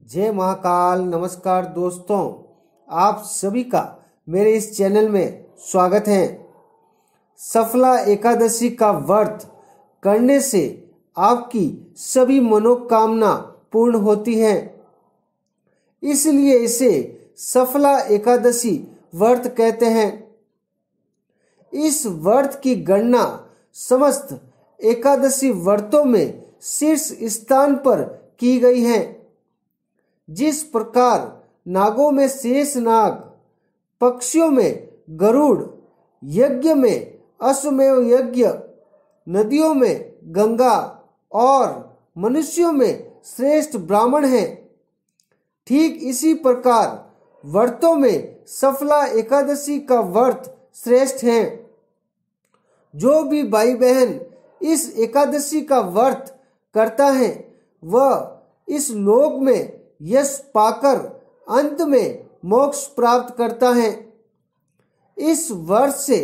जय महाकाल। नमस्कार दोस्तों, आप सभी का मेरे इस चैनल में स्वागत है। सफला एकादशी का व्रत करने से आपकी सभी मनोकामना पूर्ण होती है, इसलिए इसे सफला एकादशी व्रत कहते हैं। इस व्रत की गणना समस्त एकादशी व्रतों में शीर्ष स्थान पर की गई है। जिस प्रकार नागों में शेष नाग, पक्षियों में गरुड़, यज्ञ में अश्वमेव यज्ञ, नदियों में गंगा और मनुष्यों में श्रेष्ठ ब्राह्मण है, ठीक इसी प्रकार व्रतों में सफला एकादशी का व्रत श्रेष्ठ है। जो भी भाई बहन इस एकादशी का व्रत करता है वह इस लोक में यश पाकर अंत में मोक्ष प्राप्त करता है। इस वर्ष से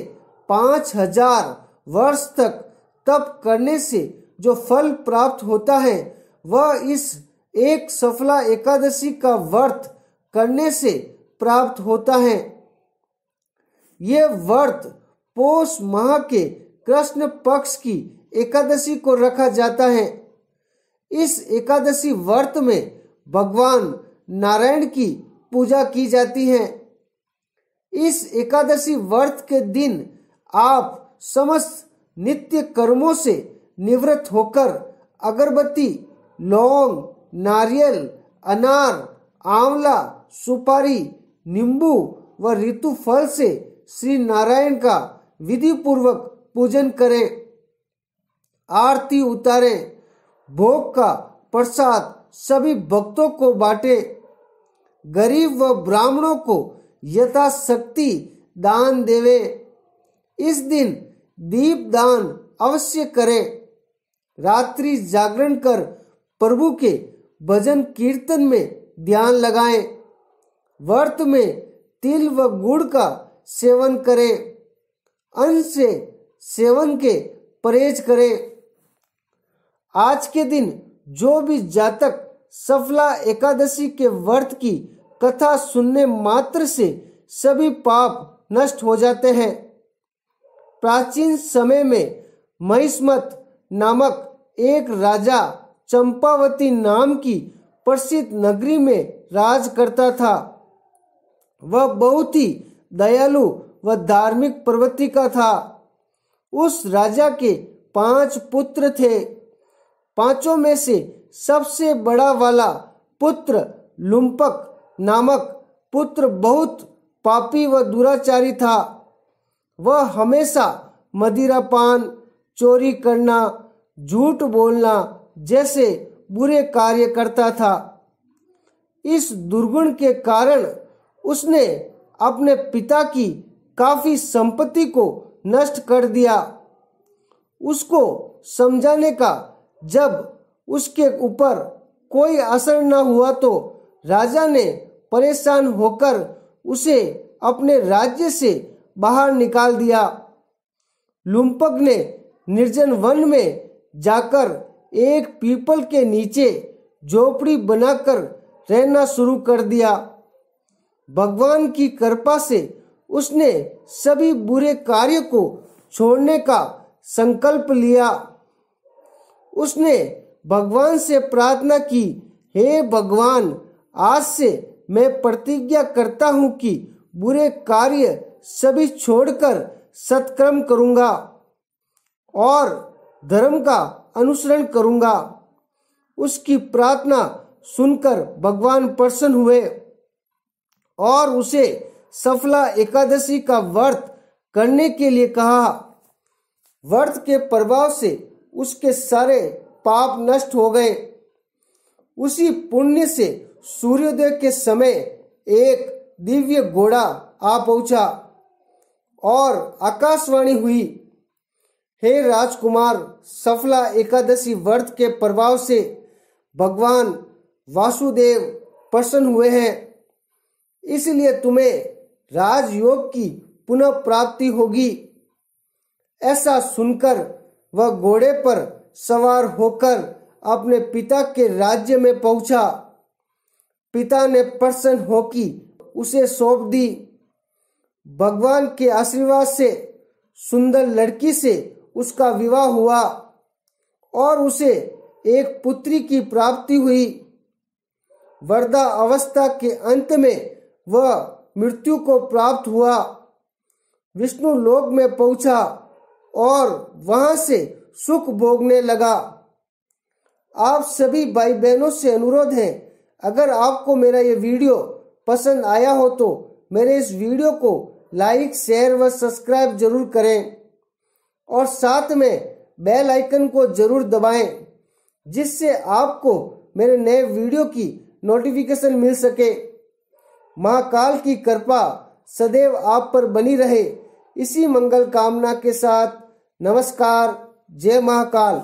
5000 वर्ष तक तप करने से जो फल प्राप्त होता है वह इस एक सफला एकादशी का व्रत करने से प्राप्त होता है। यह व्रत पौष माह के कृष्ण पक्ष की एकादशी को रखा जाता है। इस एकादशी व्रत में भगवान नारायण की पूजा की जाती है। इस एकादशी व्रत के दिन आप समस्त नित्य कर्मों से निवृत्त होकर अगरबत्ती, लौंग, नारियल, अनार, आंवला, सुपारी, नींबू व ऋतु फल से श्री नारायण का विधि पूर्वक पूजन करें, आरती उतारें, भोग का प्रसाद सभी भक्तों को बांटे, गरीब व ब्राह्मणों को यथाशक्ति दान देवे। इस दिन दीप दान अवश्य करें। रात्रि जागरण कर प्रभु के भजन कीर्तन में ध्यान लगाएं। व्रत में तिल व गुड़ का सेवन करें। अन्न से सेवन के परहेज करें। आज के दिन जो भी जातक सफला एकादशी के व्रत की कथा सुनने मात्र से सभी पाप नष्ट हो जाते हैं। प्राचीन समय में महिष्मत नामक एक राजा चंपावती नाम की प्रसिद्ध नगरी में राज करता था। वह बहुत ही दयालु व धार्मिक प्रवृत्ति का था। उस राजा के 5 पुत्र थे। पांचों में से सबसे बड़ा वाला पुत्र लुम्पक नामक पुत्र बहुत पापी व दुराचारी था। वह हमेशा मदिरापान, चोरी करना, झूठ बोलना जैसे बुरे कार्य करता था। इस दुर्गुण के कारण उसने अपने पिता की काफी संपत्ति को नष्ट कर दिया। उसको समझाने का जब उसके ऊपर कोई असर न हुआ तो राजा ने परेशान होकर उसे अपने राज्य से बाहर निकाल दिया। लुम्पक ने निर्जन वन में जाकर एक पीपल के नीचे झोपड़ी बनाकर रहना शुरू कर दिया। भगवान की कृपा से उसने सभी बुरे कार्य को छोड़ने का संकल्प लिया। उसने भगवान से प्रार्थना की, हे भगवान, आज से मैं प्रतिज्ञा करता हूँ कि बुरे कार्य सभी छोड़कर सत्कर्म करूँगा और धर्म का अनुसरण करूँगा। उसकी प्रार्थना सुनकर भगवान प्रसन्न हुए और उसे सफला एकादशी का व्रत करने के लिए कहा। व्रत के प्रभाव से उसके सारे पाप नष्ट हो गए। उसी पुण्य से सूर्योदय के समय एक दिव्य घोड़ा आ पहुंचा और आकाशवाणी हुई, हे राजकुमार, सफला एकादशी व्रत के प्रभाव से भगवान वासुदेव प्रसन्न हुए हैं, इसलिए तुम्हें राजयोग की पुनः प्राप्ति होगी। ऐसा सुनकर वह घोड़े पर सवार होकर अपने पिता के राज्य में पहुंचा। पिता ने प्रसन्न होकर उसे सौंप दी। भगवान के आशीर्वाद से सुंदर लड़की से उसका विवाह हुआ और उसे एक पुत्री की प्राप्ति हुई। वृद्धा अवस्था के अंत में वह मृत्यु को प्राप्त हुआ, विष्णु लोक में पहुंचा और वहां से सुख भोगने लगा। आप सभी भाई बहनों से अनुरोध है, अगर आपको मेरा ये वीडियो पसंद आया हो तो मेरे इस वीडियो को लाइक, शेयर व सब्सक्राइब जरूर करें और साथ में बेल आइकन को जरूर दबाएं, जिससे आपको मेरे नए वीडियो की नोटिफिकेशन मिल सके। महाकाल की कृपा सदैव आप पर बनी रहे, इसी मंगल कामना के साथ नमस्कार। जय महाकाल।